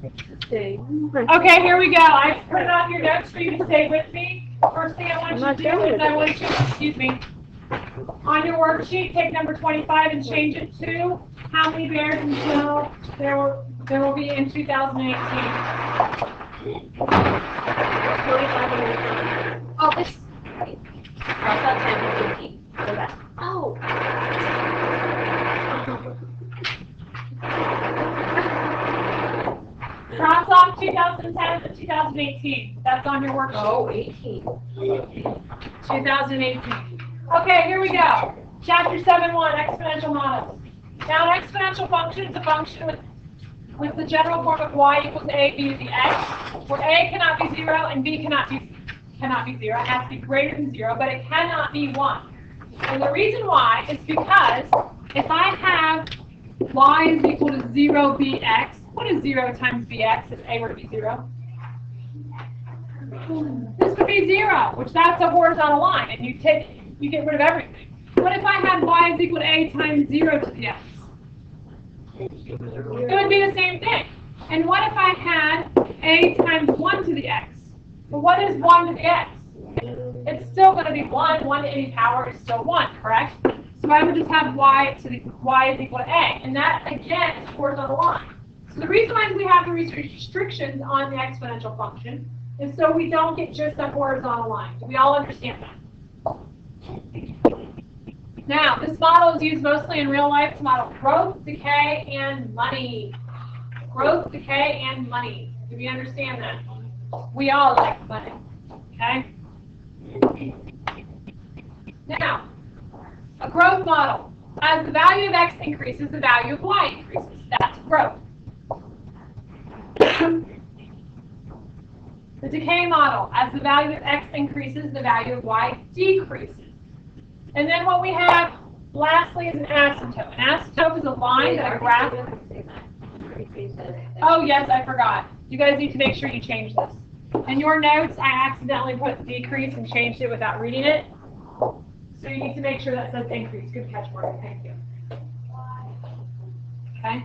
Okay, here we go. I put it on your notes for you to stay with me. First thing I want you to do is I want you, excuse me, on your worksheet, take number 25 and change it to how many bears until there will be in 2018. Oh, this. Wait. I thought 10 to 15. So that's. Oh. Cross off 2010 to 2018. That's on your worksheet. Oh, 18. 2018. Okay, here we go. Chapter 7.1, exponential models. Now, an exponential function is a function with the general form of y equals a, b to the x, where a cannot be 0 and b cannot be 0. It has to be greater than 0, but it cannot be 1. And the reason why is because if I have y is equal to 0 bx, what is 0 times bx if a were to be 0? This would be 0, which that's a horizontal line, and you get rid of everything. What if I had y is equal to a times 0 to the x? It would be the same thing. And what if I had a times 1 to the x? Well, what is 1 to the x? It's still going to be 1. 1 to any power is still 1, correct? So I would just have y is equal to a. And that, again, is horizontal line. So the reason why we have the restrictions on the exponential function is so we don't get just a horizontal line. Do we all understand that? Now, this model is used mostly in real life to model growth, decay, and money. Growth, decay, and money. Do we understand that? We all like money. Okay? Now, a growth model. As the value of x increases, the value of y increases. That's growth. The decay model. As the value of x increases, the value of y decreases. And then what we have, lastly, is an asymptote. An asymptote is a line that a graph... Oh, yes, I forgot. You guys need to make sure you change this. In your notes, I accidentally put decrease and changed it without reading it. So you need to make sure that says increase. Good catch, Morgan. Thank you. Okay?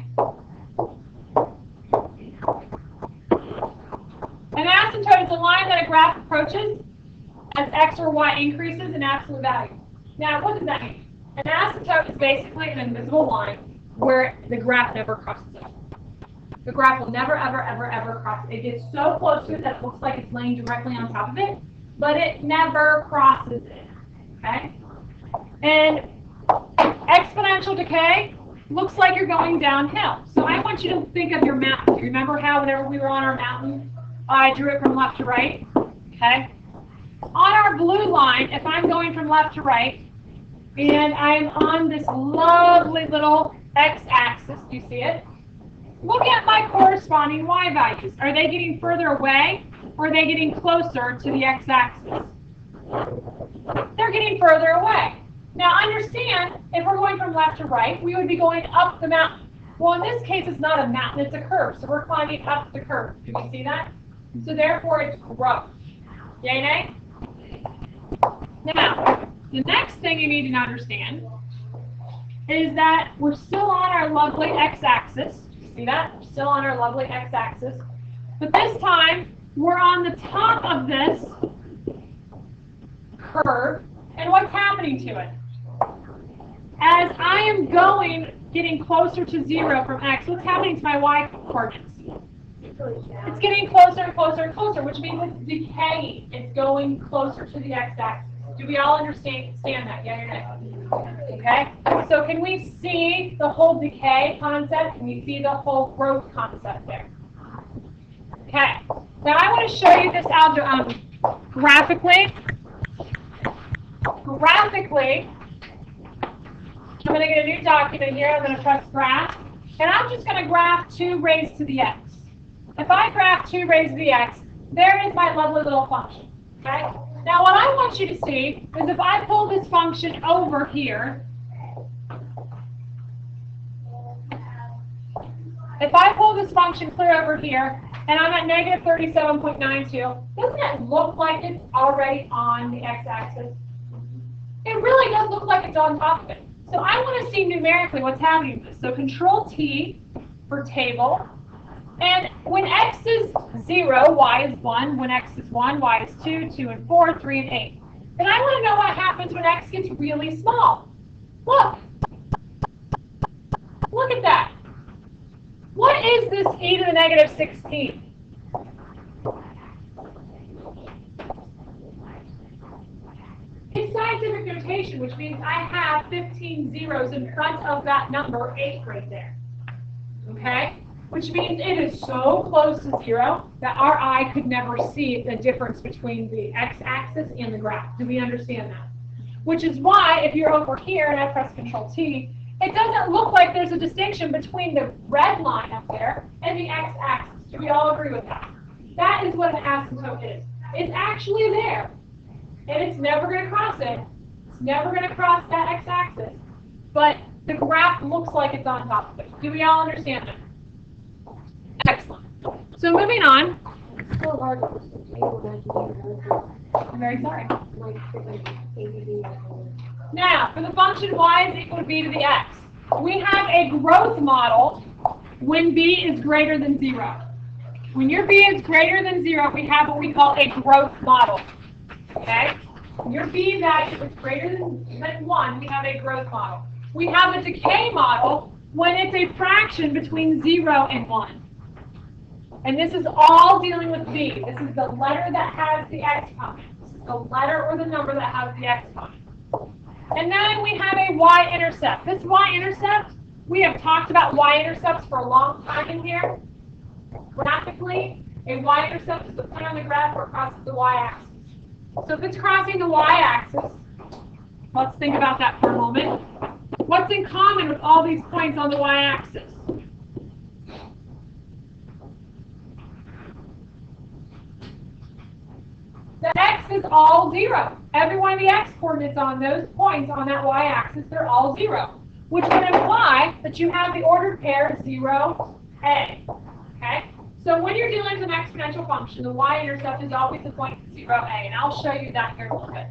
An asymptote is a line that a graph approaches as x or y increases in absolute value. Now, what does that mean? An asymptote is basically an invisible line where the graph never crosses it. The graph will never, ever, ever, ever cross it. It gets so close to it that it looks like it's laying directly on top of it, but it never crosses it. Okay? And exponential decay looks like you're going downhill. So I want you to think of your mountain. Remember how whenever we were on our mountain, I drew it from left to right? Okay? On our blue line, if I'm going from left to right, and I'm on this lovely little x-axis, do you see it? Look at my corresponding y values. Are they getting further away, or are they getting closer to the x-axis? They're getting further away. Now understand, if we're going from left to right, we would be going up the mountain. Well, in this case, it's not a mountain, it's a curve. So we're climbing up the curve. Do you see that? So therefore, it's growth. Yay, nay? Now, the next thing you need to understand is that we're still on our lovely x-axis. See that? We're still on our lovely x-axis. But this time, we're on the top of this curve. And what's happening to it? As I am getting closer to 0 from x, what's happening to my y coordinates? It's getting closer and closer and closer, which means it's decaying. It's going closer to the x-axis. Do we all understand that? Yeah or no? Okay? So can we see the whole decay concept? Can we see the whole growth concept there? Okay. Now I want to show you this graphically. Graphically, I'm going to get a new document here. I'm going to press graph. And I'm just going to graph 2 raised to the x. If I graph 2 raised to the x, there is my lovely little function. Okay? Now what I want you to see is if I pull this function over here, if I pull this function clear over here, and I'm at negative 37.92, doesn't it look like it's already on the x-axis? It really does look like it's on top of it. So I want to see numerically what's happening with this. So Control T for table. And when 0, y is 1. When x is 1, y is 2, 2 and 4, 3 and 8. And I want to know what happens when x gets really small. Look. Look at that. What is this e to the negative 16? It's scientific notation, which means I have 15 zeros in front of that number 8 right there. Okay? Which means it is so close to 0 that our eye could never see the difference between the x-axis and the graph. Do we understand that? Which is why, if you're over here and I press Control-T, it doesn't look like there's a distinction between the red line up there and the x-axis. Do we all agree with that? That is what an asymptote is. It's actually there. And it's never going to cross it. It's never going to cross that x-axis. But the graph looks like it's on top of it. Do we all understand that? Excellent. So moving on. I'm very sorry. Now, for the function y is equal to b to the x, we have a growth model when b is greater than 0. When your b is greater than 0, we have what we call a growth model. Okay? When your b value is greater than 1, we have a growth model. We have a decay model when it's a fraction between 0 and 1. And this is all dealing with b. This is the letter that has the exponent. This is the letter or the number that has the exponent. And then we have a y-intercept. This y-intercept, we have talked about y-intercepts for a long time in here. Graphically, a y-intercept is the point on the graph where it crosses the y-axis. So if it's crossing the y-axis, let's think about that for a moment. What's in common with all these points on the y-axis? The x is all 0. Every one of the x coordinates on those points on that y-axis, they're all 0, which would imply that you have the ordered pair 0, a. Okay? So when you're dealing with an exponential function, the y-intercept is always the point 0, a, and I'll show you that here in a little bit.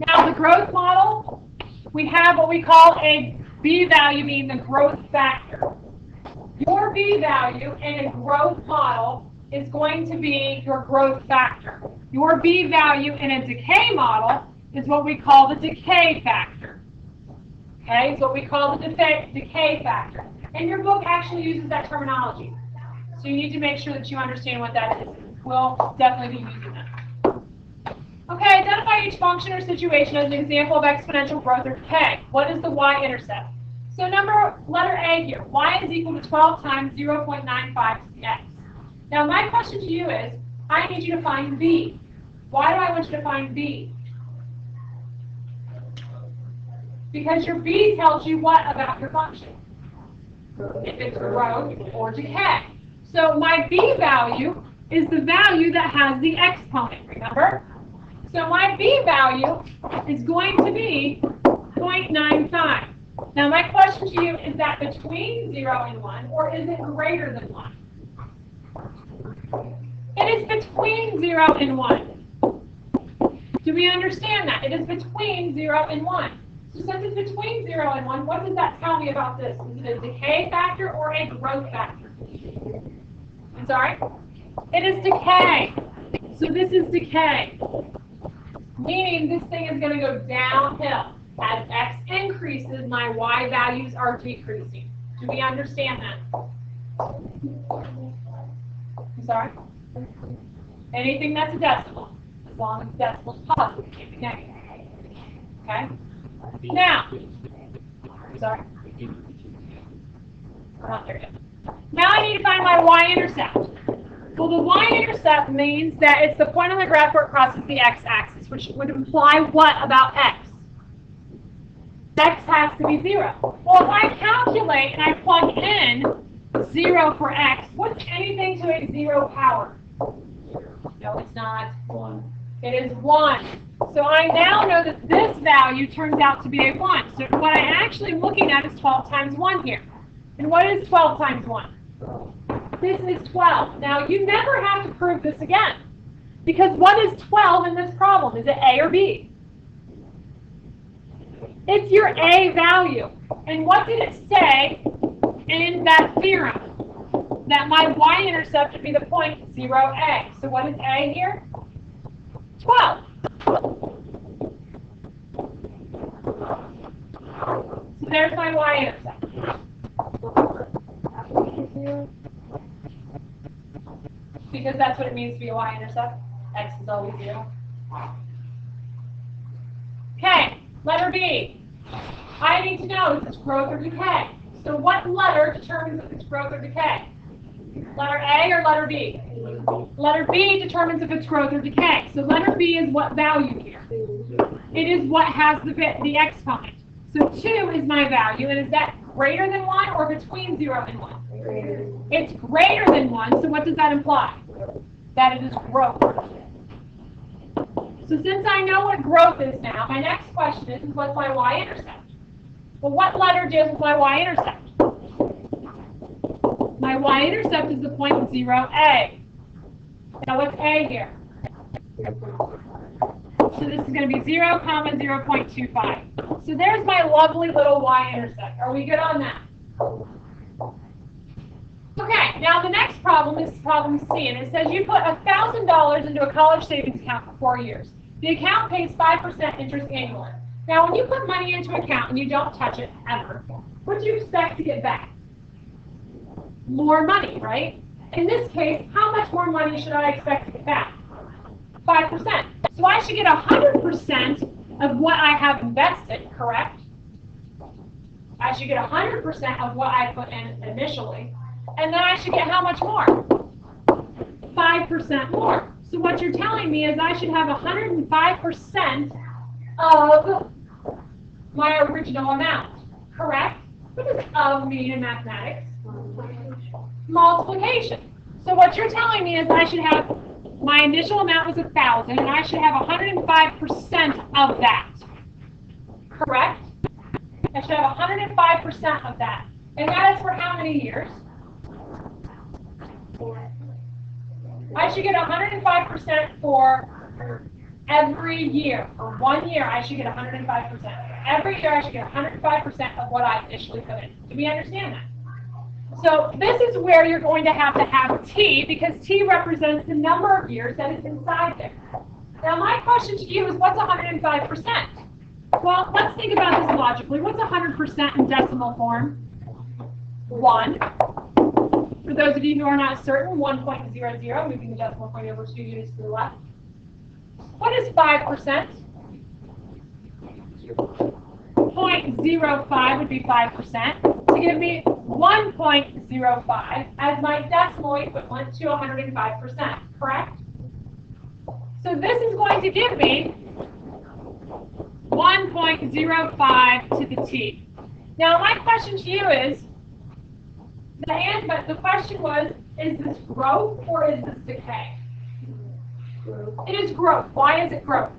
Now, the growth model, we have what we call a b value being the growth factor. Your b value in a growth model is going to be your growth factor. Your b value in a decay model is what we call the decay factor. Okay, it's what we call the decay factor. And your book actually uses that terminology. So you need to make sure that you understand what that is. We'll definitely be using that. Okay, identify each function or situation as an example of exponential growth or decay. What is the y-intercept? So letter A here, y is equal to 12 times 0.95 to the x. Now my question to you is, I need you to find b. Why do I want you to find b? Because your b tells you what about your function? If it's growth or decay. So my b value is the value that has the exponent, remember? So my b value is going to be 0.95. Now my question to you, is that between 0 and 1, or is it greater than 1? It is between 0 and 1. Do we understand that? It is between 0 and 1. So since it's between 0 and 1, what does that tell me about this? Is it a decay factor or a growth factor? I'm sorry? It is decay. So this is decay. Meaning this thing is going to go downhill. As x increases, my y values are decreasing. Do we understand that? I'm sorry? Anything that's a decimal, as long as the decimal is positive, it can't be negative. Okay? Now, I'm sorry? We're not there yet. Now I need to find my y-intercept. Well, the y-intercept means that it's the point on the graph where it crosses the x-axis, which would imply what about x? X has to be 0. Well, if I calculate and I plug in 0 for x, what's anything to a 0 power? No, it's not. 1. It is 1. So I now know that this value turns out to be a 1. So what I actually am looking at is 12 times 1 here. And what is 12 times 1? This is 12. Now, you never have to prove this again. Because what is 12 in this problem? Is it A or B? It's your A value. And what did it say in that theorem? that my y-intercept would be the point 0a. So what is a here? 12. So there's my y-intercept. Because that's what it means to be a y-intercept. X is always 0. Okay, letter B. I need to know if it's growth or decay. So what letter determines if it's growth or decay? Letter A or letter B? Letter B determines if it's growth or decay. So letter B is what value here? It is what has the exponent. So 2 is my value, and is that greater than 1 or between 0 and 1? It's greater than 1, so what does that imply? That it is growth. So since I know what growth is now, my next question is what's my y-intercept? Well, what letter deals with my y-intercept? My y-intercept is the point 0a. Now what's a here? So this is going to be 0, 0.25. So there's my lovely little y-intercept. Are we good on that? Okay, now the next problem is problem C, and it says you put $1,000 into a college savings account for 4 years. The account pays 5% interest annually. Now, when you put money into an account and you don't touch it ever, what do you expect to get back? More money, right? In this case, how much more money should I expect to get back? 5%. So I should get 100% of what I have invested, correct? I should get 100% of what I put in initially. And then I should get how much more? 5% more. So what you're telling me is I should have 105% of my original amount, correct? What does of mean in mathematics? Multiplication. So what you're telling me is I should have, my initial amount was 1,000, and I should have 105% of that, correct? I should have 105% of that. And that is for how many years? I should get 105% for every year. For 1 year, I should get 105%. Every year, I should get 105% of what I initially put in. Do we understand that? So this is where you're going to have T, because T represents the number of years that is inside there. Now, my question to you is, what's 105%? Well, let's think about this logically. What's 100% in decimal form? 1. For those of you who are not certain, 1.00, moving the decimal point over 2 units to the left. What is 5%? 0.05 would be 5%, to give me 1.05 as my decimal equivalent to 105%, correct? So this is going to give me 1.05 to the T. Now my question to you is, but the question was, is this growth or is this decay? It is growth. Why is it growth?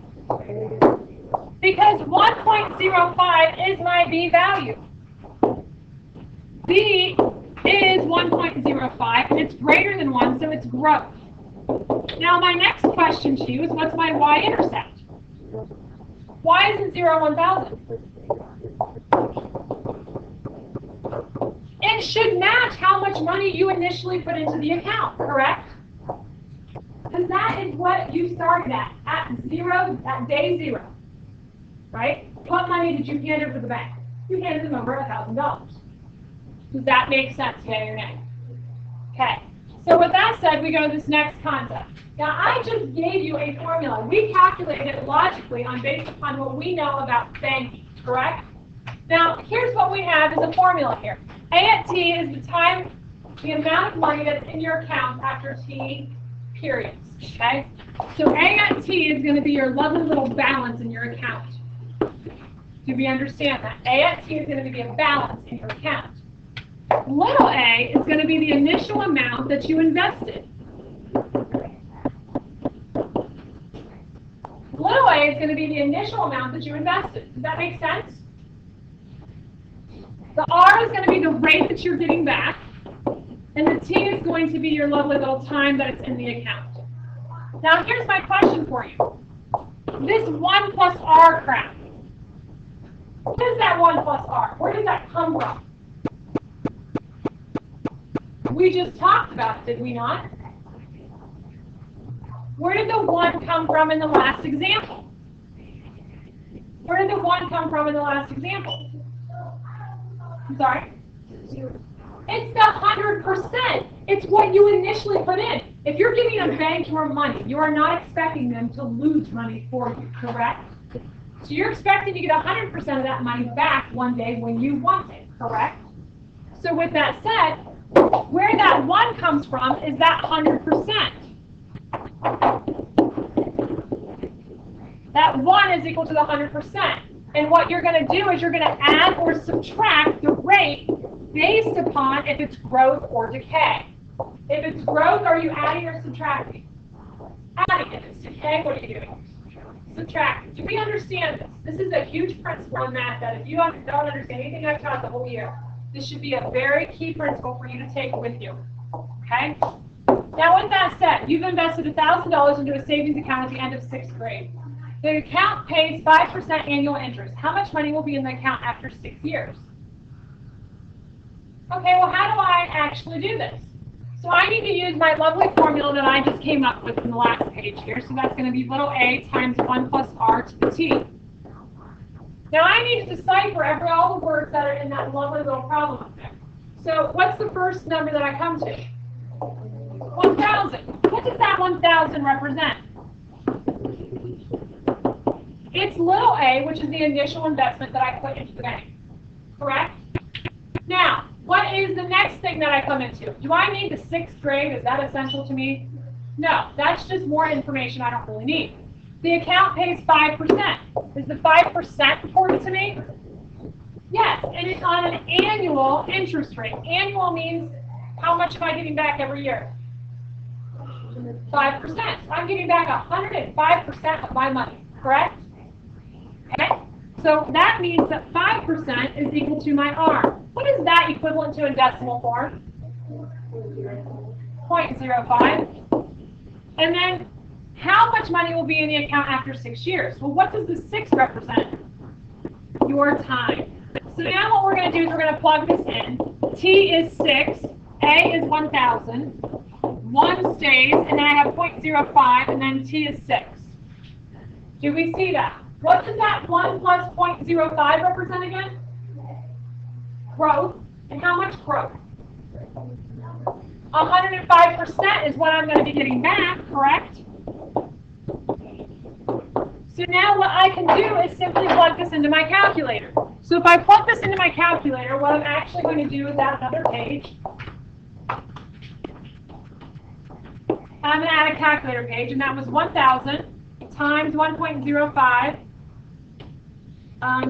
Because 1.05 is my B value. B is 1.05, and it's greater than 1, so it's growth. Now my next question to you is, what's my y-intercept? Why isn't 0 1,000? It should match how much money you initially put into the account, correct? Because that is what you started at 0, at day 0, right? What money did you hand over to the bank? You handed them over $1,000. Does that make sense, yay or nay? Okay. So with that said, we go to this next concept. Now, I just gave you a formula. We calculated it logically based upon what we know about banking, correct? Now, here's what we have as a formula here. A at T is the amount of money that's in your account after T periods, okay? So A at T is going to be your lovely little balance in your account. Do we understand that? A at T is going to be a balance in your account. Little a is going to be the initial amount that you invested. Little a is going to be the initial amount that you invested. Does that make sense? The R is going to be the rate that you're getting back, and the T is going to be your lovely little time that it's in the account. Now, here's my question for you. This 1 plus R crap, what is that 1 plus R? Where does that come from? We just talked about it, did we not? Where did the 1 come from in the last example? Where did the 1 come from in the last example? I'm sorry? It's the 100%. It's what you initially put in. If you're giving a bank your money, you are not expecting them to lose money for you, correct? So you're expecting to get 100% of that money back one day when you want it, correct? So with that said, where that 1 comes from is that 100%. That 1 is equal to the 100%. And what you're going to do is you're going to add or subtract the rate based upon if it's growth or decay. If it's growth, are you adding or subtracting? Adding. If it's decay, what are you doing? Subtracting. Do we understand this? This is a huge principle in math that if you don't understand anything I've taught the whole year, this should be a very key principle for you to take with you. Okay? Now with that said, you've invested $1,000 into a savings account at the end of 6th grade. The account pays 5% annual interest. How much money will be in the account after 6 years? Okay, well, how do I actually do this? So I need to use my lovely formula that I just came up with in the last page here. So that's going to be little a times 1 plus r to the t. Now I need to decipher all the words that are in that lovely little problem up there. So what's the first number that I come to? 1,000. What does that 1,000 represent? It's little a, which is the initial investment that I put into the bank. Correct? Now, what is the next thing that I come into? Do I need the 6th grade? Is that essential to me? No, that's just more information I don't really need. The account pays 5%. Is the 5% important to me? Yes, and it's on an annual interest rate. Annual means how much am I getting back every year? 5%. I'm getting back 105% of my money, correct? Okay? So that means that 5% is equal to my R. What is that equivalent to in decimal form? 0.05. And then, how much money will be in the account after 6 years? Well, what does the 6 represent? Your time. So now what we're going to do is we're going to plug this in. T is 6, A is 1,000, 1 stays, and then I have 0.05, and then T is 6. Do we see that? What does that 1 plus 0.05 represent again? Growth. And how much growth? 105% is what I'm going to be getting back, correct? So now what I can do is simply plug this into my calculator. So if I plug this into my calculator, what I'm actually going to do is add another page. I'm going to add a calculator page, and that was 1,000 times 1.05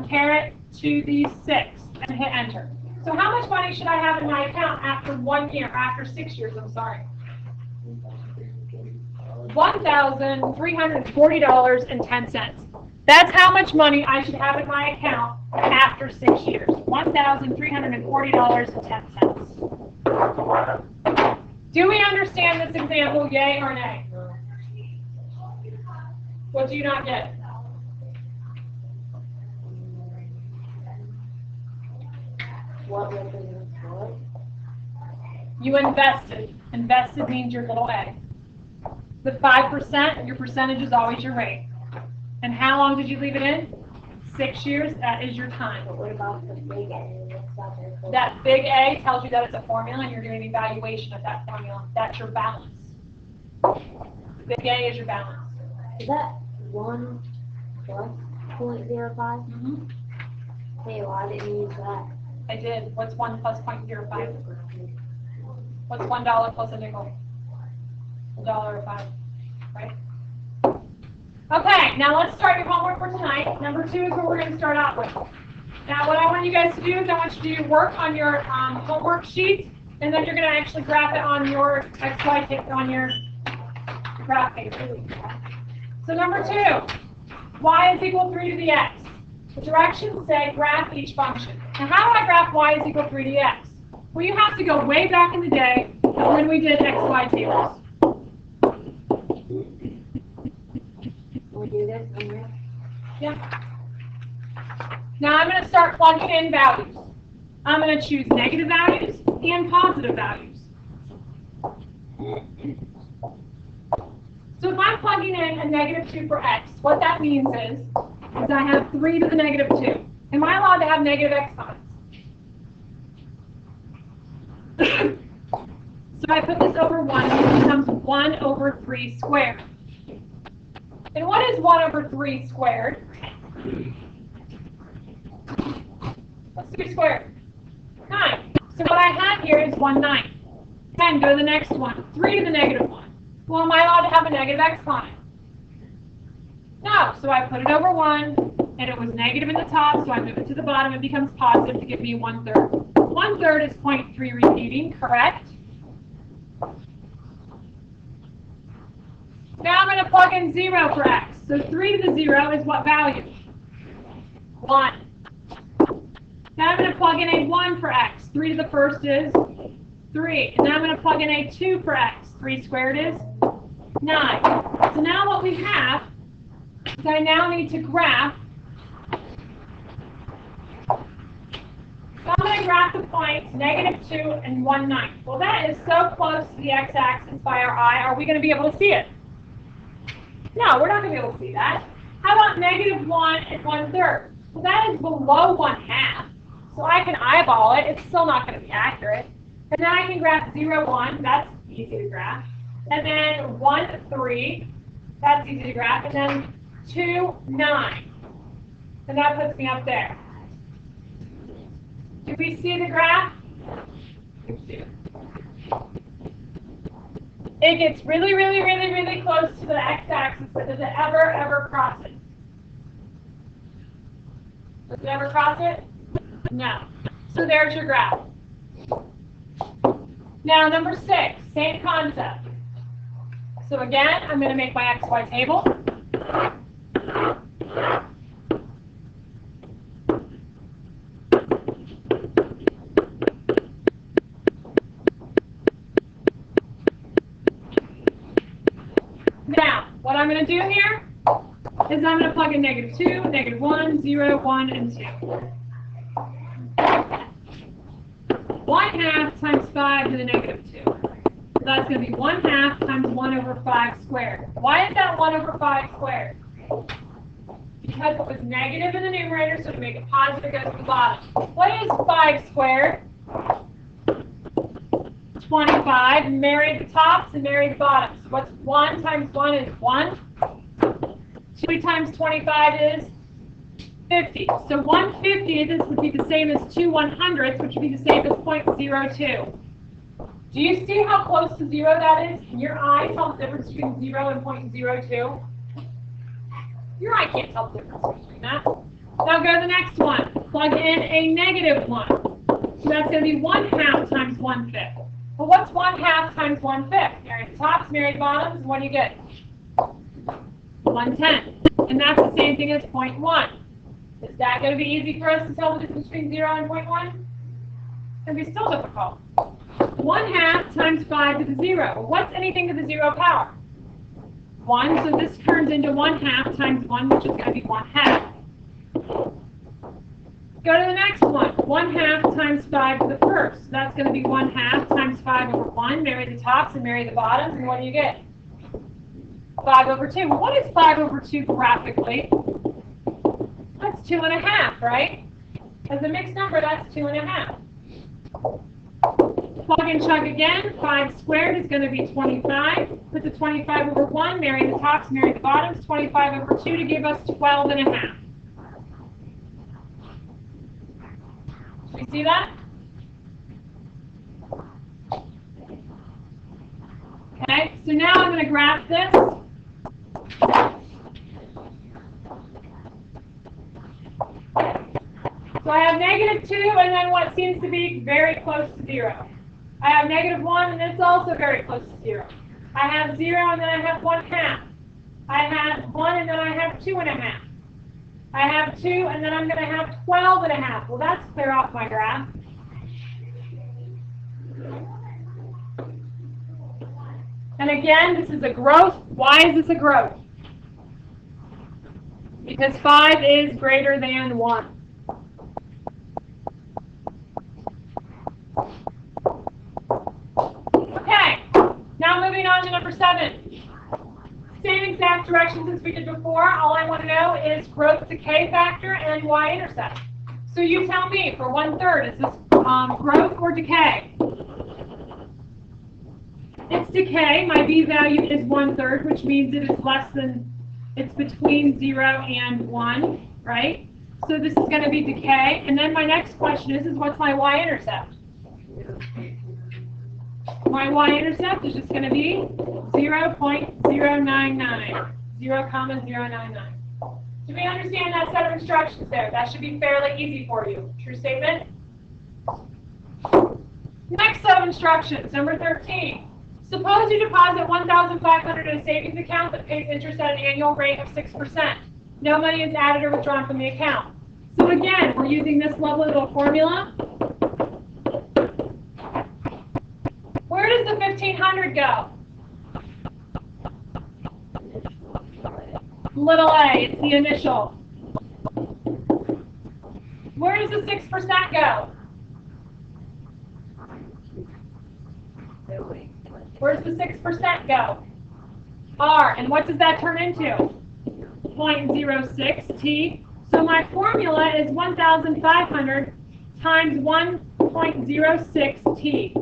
caret to the 6, and hit enter. So how much money should I have in my account after 1 year, after 6 years, I'm sorry? $1,340.10. That's how much money I should have in my account after 6 years. $1,340.10. Do we understand this example, yay or nay? What do you not get? You invested. Invested means your little a. The 5%, your percentage is always your rate. And how long did you leave it in? 6 years, that is your time. But what about the big A? That big A tells you that it's a formula and you're doing an evaluation of that formula. That's your balance. Big A is your balance. Is that 1 plus 0.05? Mm-hmm. Hey, why didn't you use that? I did. What's 1 plus 0.05? What's $1 plus a nickel? $1.05, right? Okay, now let's start your homework for tonight. Number 2 is what we're going to start out with. Now what I want you guys to do is I want you to work on your homework sheet, and then you're going to actually graph it on your XY tape on your graph paper. So number 2, y is equal 3 to the x. The directions say graph each function. Now how do I graph y is equal 3 to the x? Well, you have to go way back in the day when we did XY tables. Can we do this on here? Yeah. Now I'm going to start plugging in values. I'm going to choose negative values and positive values. So if I'm plugging in a -2 for x, what that means is I have 3 to the -2. Am I allowed to have negative exponents? So I put this over 1, it becomes 1 over 3 squared. And what is 1 over 3 squared? What's 3 squared? 9. So what I have here is 1/9. 10, go to the next one. 3 to the -1. Well, am I allowed to have a negative exponent? No. So I put it over 1, and it was negative in the top, so I move it to the bottom. It becomes positive to give me 1/3. 1/3 is 0.3 repeating, correct? Now I'm going to plug in 0 for x. So 3 to the 0 is what value? 1. Now I'm going to plug in a 1 for x. 3 to the first is 3. And now I'm going to plug in a 2 for x. 3 squared is 9. So now what we have is I now need to graph. So I'm going to graph the points -2 and 1/9. Well, that is so close to the x-axis by our eye. Are we going to be able to see it? No, we're not going to be able to see that. How about -1 and 1/3? Well, that is below 1/2. So I can eyeball it. It's still not going to be accurate. And then I can graph 0, 1. That's easy to graph. And then 1, 3. That's easy to graph. And then 2, 9. And that puts me up there. Do we see the graph? It gets really, really, really, really close to the x-axis, but does it ever cross it? Does it ever cross it? No. So there's your graph. Now, number 6, same concept. So again, I'm going to make my XY table. Now, what I'm going to do here is I'm going to plug in -2, -1, 0, 1, and 2. 1/2 times 5 to the -2. So that's going to be 1/2 times 1 over 5 squared. Why is that 1 over 5 squared? Because it was negative in the numerator, so to make it positive, it goes to the bottom. What is 5 squared? 25. Marry the tops and marry the bottoms. What's 1 times 1 is 1. 2 times 25 is 50. So 1/50, this would be the same as 2 100ths, which would be the same as 0.02. Do you see how close to 0 that is? Can your eye tell the difference between 0 and 0.02? Your eye can't tell the difference between that. Now go to the next one. Plug in a -1. So that's going to be 1/2 times 1/5. Well, what's 1/2 times 1/5? Marry the tops, marry the bottoms, and what do you get? 1/10. And that's the same thing as 0.1. Is that going to be easy for us to tell the difference between 0 and 0.1? It's going to be still difficult. 1/2 times 5 to the 0. What's anything to the 0 power? 1, so this turns into 1/2 times 1, which is going to be 1/2. Go to the next one. 1/2 times 5 to the first. So that's going to be 1/2 times 5 over 1. Marry the tops and marry the bottoms, and what do you get? 5 over 2. Well, what is 5 over 2 graphically? That's 2.5, right? As a mixed number, that's 2.5. Plug and chug again. 5 squared is going to be 25. Put the 25 over 1, marry the tops, marry the bottoms. 25 over 2 to give us 12.5. Do you see that? Okay, so now I'm going to graph this. So I have -2 and then what seems to be very close to 0. I have -1 and it's also very close to 0. I have 0 and then I have 1/2. I have 1 and then I have 2.5. I have 2 and then I'm going to have 12.5. Well, that's clear off my graph. And again, this is a growth. Why is this a growth? Because 5 is greater than 1. Okay, now I'm on to number 7. Same exact directions as we did before. All I want to know is growth decay factor and y-intercept. So you tell me, for 1/3, is this growth or decay? It's decay. My b value is 1/3, which means it is less than, it's between 0 and 1, right? So this is going to be decay. And then my next question is what's my y-intercept? My y-intercept is just going to be 0.099, 0,099. Do we understand that set of instructions there? That should be fairly easy for you. True statement? Next set of instructions, number 13. Suppose you deposit $1,500 in a savings account that pays interest at an annual rate of 6%. No money is added or withdrawn from the account. So again, we're using this lovely little formula. Where does the 1,500 go? Little a, it's the initial. Where does the 6% go? Where does the 6% go? R, and what does that turn into? 0.06 T. So my formula is 1,500 times 1.06 T.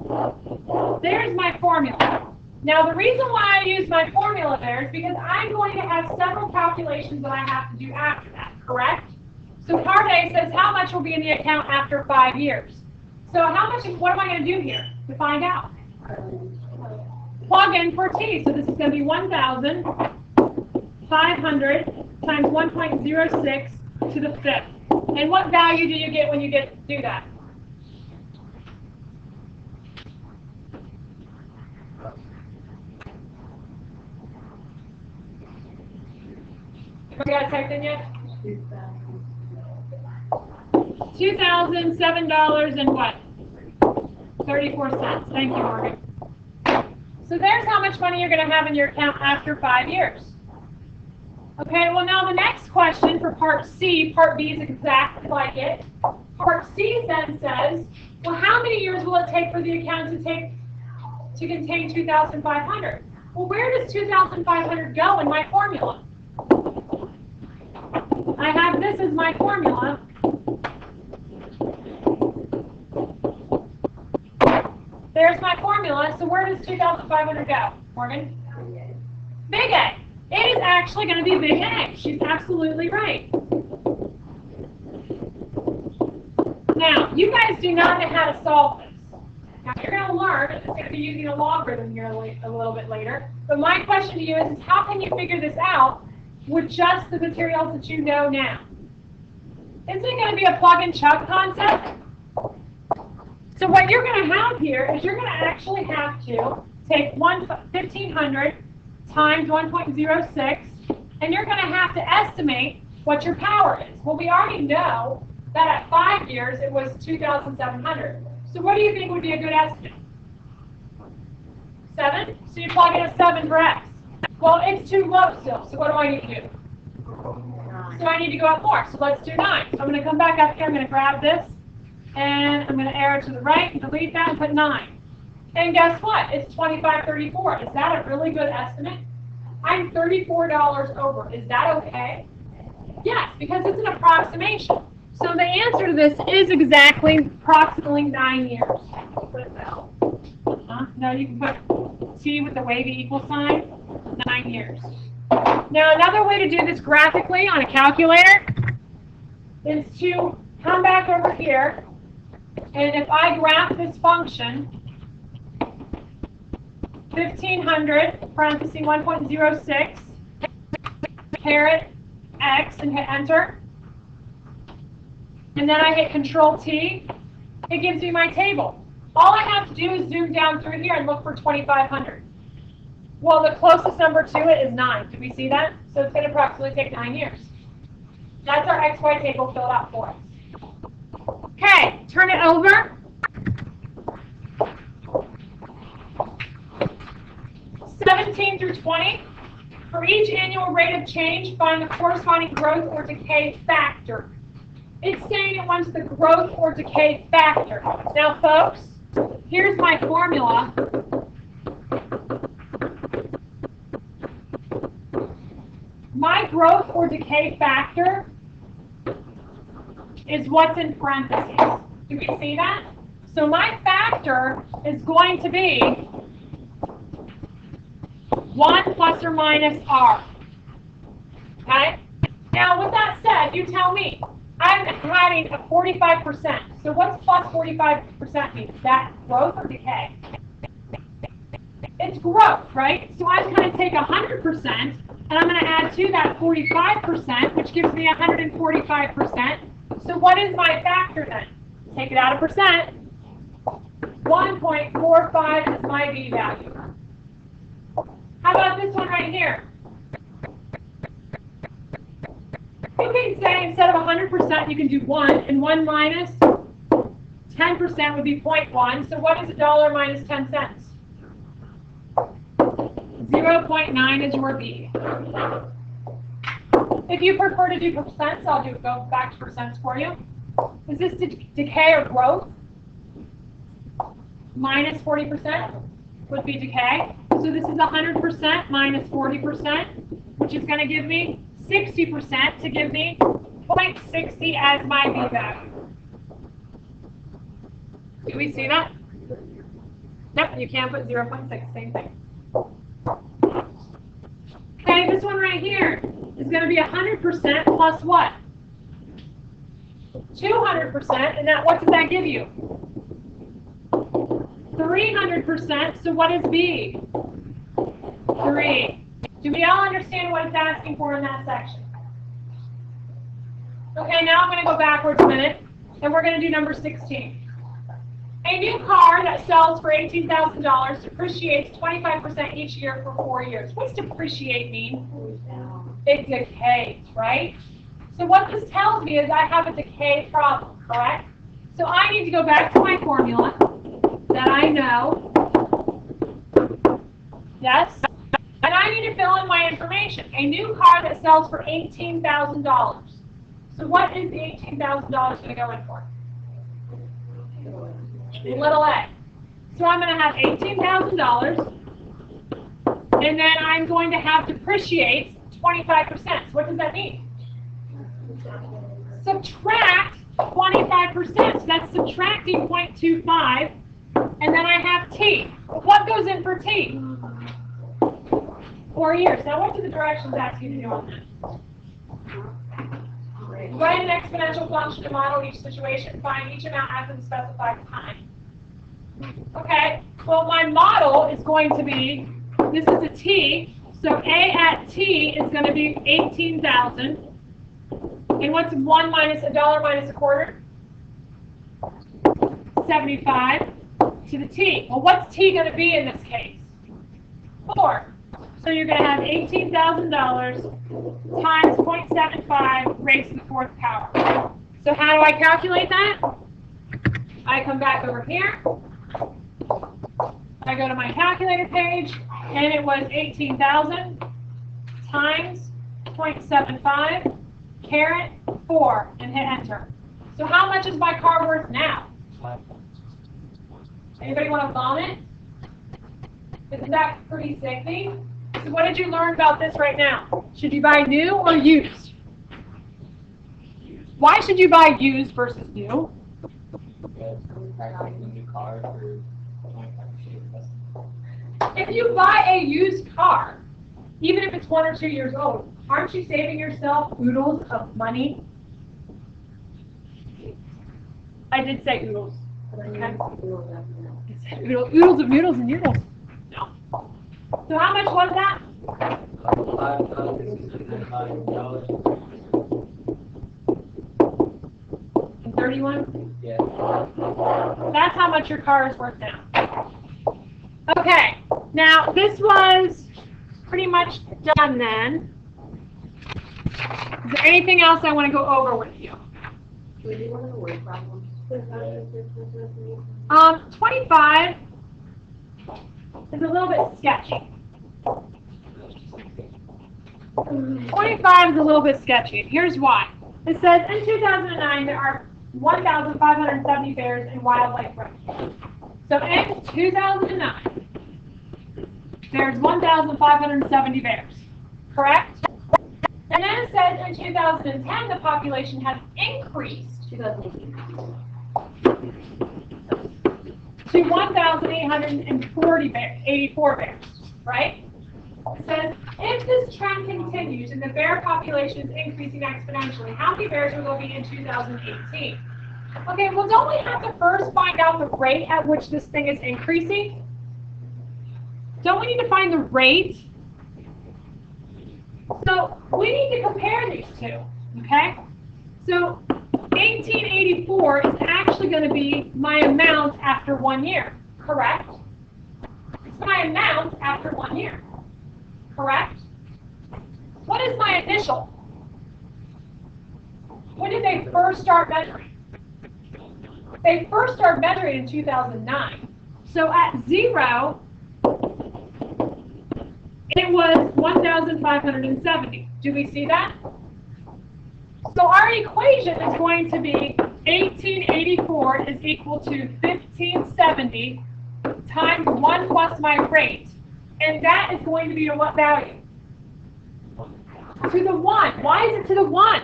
There's my formula. Now the reason why I use my formula there is because I'm going to have several calculations that I have to do after that, correct? So part A says how much will be in the account after 5 years. So how much, what am I going to do here to find out? Plug in for T. So this is going to be 1,500 times 1.06 to the 5th. And what value do you get when you do that? You got it typed in yet? $2,007 and what? 34 cents. Thank you, Morgan. So there's how much money you're going to have in your account after 5 years. Okay, well now the next question for part C, part B is exactly like it. Part C then says, well, how many years will it take for the account to contain 2,500? Well, where does 2,500 go in my formula? I have this as my formula. There's my formula. So where does 2,500 go, Morgan? Big A. It is actually going to be big A. She's absolutely right. Now, you guys do not know how to solve this. Now, you're going to learn, it's going to be using a logarithm here a little bit later. But my question to you is how can you figure this out with just the materials that you know now? Isn't it going to be a plug and chug concept? So what you're going to have here is you're going to actually have to take 1,500 times 1.06, and you're going to have to estimate what your power is. Well, we already know that at 5 years it was 2,700. So what do you think would be a good estimate? 7? So you plug in a 7 for x. Well, it's too low still, so what do I need to do? So I need to go up more, so let's do 9. So I'm going to come back up here, I'm going to grab this, and I'm going to arrow to the right, and delete that, and put 9. And guess what? It's 25.34. Is that a really good estimate? I'm $34 over. Is that okay? Yes, because it's an approximation. So the answer to this is approximately 9 years. No, you can put T with the wavy equal sign, 9 years. Now another way to do this graphically on a calculator is to come back over here, and if I graph this function, 1,500, parenthesis 1.06, caret x, and hit enter. And then I hit Control T. It gives me my table. All I have to do is zoom down through here and look for 2,500. Well, the closest number to it is 9. Did we see that? So it's going to approximately take 9 years. That's our XY table filled out for us. Okay, turn it over. 17 through 20. For each annual rate of change, find the corresponding growth or decay factor. It's saying it wants the growth or decay factor. Now, folks, here's my formula my growth or decay factor is what's in parentheses. Do we see that? So my factor is going to be 1 plus or minus R. Okay? Now, with that said, you tell me. I'm having a 45%. So what's plus 45% mean? Is that growth or decay? It's growth, right? So I'm going to take 100%, and I'm going to add to that 45%, which gives me 145%. So what is my factor then? Take it out of percent. 1.45 is my B value. How about this one right here? You can say instead of 100%, you can do 1, and 1 minus 10% would be 0.1. So what is $1 minus 10 cents? 0.9 is your B. If you prefer to do percents, I'll go back to percents for you. Is this decay or growth? Minus 40% would be decay. So this is 100% minus 40%, which is going to give me 60% to give me 0.60 as my B value. Do we see that? Nope, you can't put 0.6, same thing. Okay, this one right here is going to be 100% plus what? 200%, and that what does that give you? 300%, so what is B? 3. Do we all understand what it's asking for in that section? Okay, now I'm going to go backwards a minute, and we're going to do number 16. A new car that sells for $18,000 depreciates 25% each year for 4 years. What's depreciate mean? It decays, right? So what this tells me is I have a decay problem, correct? So I need to go back to my formula that I know. Yes? And I need to fill in my information. A new car that sells for $18,000. So what is the $18,000 going to go in for? Little a. So I'm going to have $18,000, and then I'm going to have depreciate 25%. So what does that mean? Subtract 25%. So that's subtracting 0.25, and then I have T. What goes in for T? 4 years. Now what do the directions ask you to do on that? Write an exponential function to model each situation. Find each amount after the specified time. Okay, well my model is going to be, this is a T, so A at T is going to be 18,000. And what's $1 minus $1 minus a quarter? 75 to the T. Well, what's T going to be in this case? 4. So you're going to have $18,000 times 0.75 raised to the 4th power. So how do I calculate that? I come back over here. I go to my calculator page, and it was 18,000 times 0.75 caret 4, and hit enter. So how much is my car worth now? Anybody want to vomit? Isn't that pretty sickening? So what did you learn about this right now? Should you buy new or used? Why should you buy used versus new? If you buy a used car, even if it's 1 or 2 years old, aren't you saving yourself oodles of money? I did say oodles. Okay. Oodles of noodles and noodles. No. So how much was that? $31? Yeah. That's how much your car is worth now. Okay, now this was pretty much done then. Is there anything else I want to go over with you? 25 is a little bit sketchy. 25 is a little bit sketchy. Here's why. It says in 2009 there are 1,570 bears in wildlife refuge. So in 2009, there's 1,570 bears, correct? And then it says in 2010 the population has increased 2018. to 1,884 bears, right? It says, if this trend continues and the bear population is increasing exponentially, how many bears will there be in 2018? Okay, well, don't we have to first find out the rate at which this thing is increasing? Don't we need to find the rate? So we need to compare these two, okay? So 1884 is actually going to be my amount after 1 year, correct? It's my amount after 1 year, correct? What is my initial? When did they first start measuring? They first started measuring in 2009. So at 0, it was 1,570. Do we see that? So our equation is going to be 1884 is equal to 1570 times 1 plus my rate. And that is going to be to what value? To the 1. Why is it to the 1?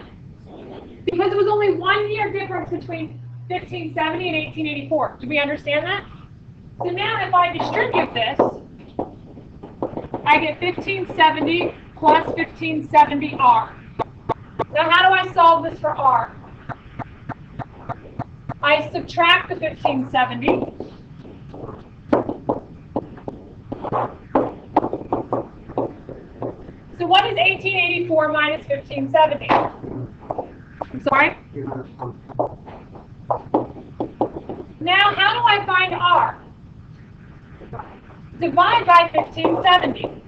Because it was only 1 year difference between 1570 and 1884. Do we understand that? So now if I distribute this, I get 1570 plus 1570R. Now how do I solve this for R? I subtract the 1570. So what is 1884 minus 1570? I'm sorry? Now how do I find R? Divide by 1570.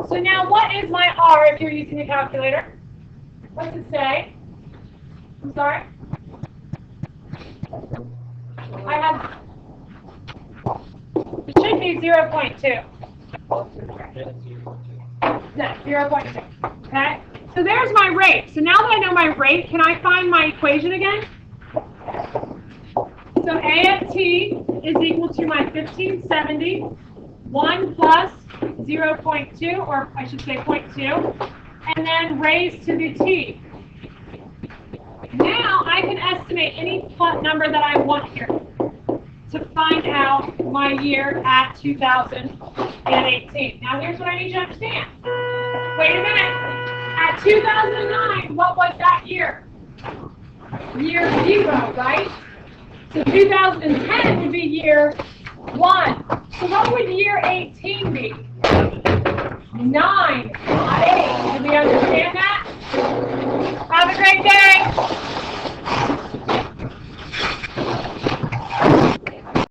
So now what is my R if you're using a calculator? What's it say? I'm sorry? I have, it should be 0.2. No, 0.2. Okay? So there's my rate. So now that I know my rate, can I find my equation again? So A of t is equal to my 1570, 1 plus 0.2, or I should say 0.2, and then raised to the t. Now I can estimate any number that I want here to find out my year at 2018. Now here's what I need you to understand. Wait a minute. At 2009, what was that year? Year 0, right? So 2010 would be year 1. So what would year 18 be? 9. I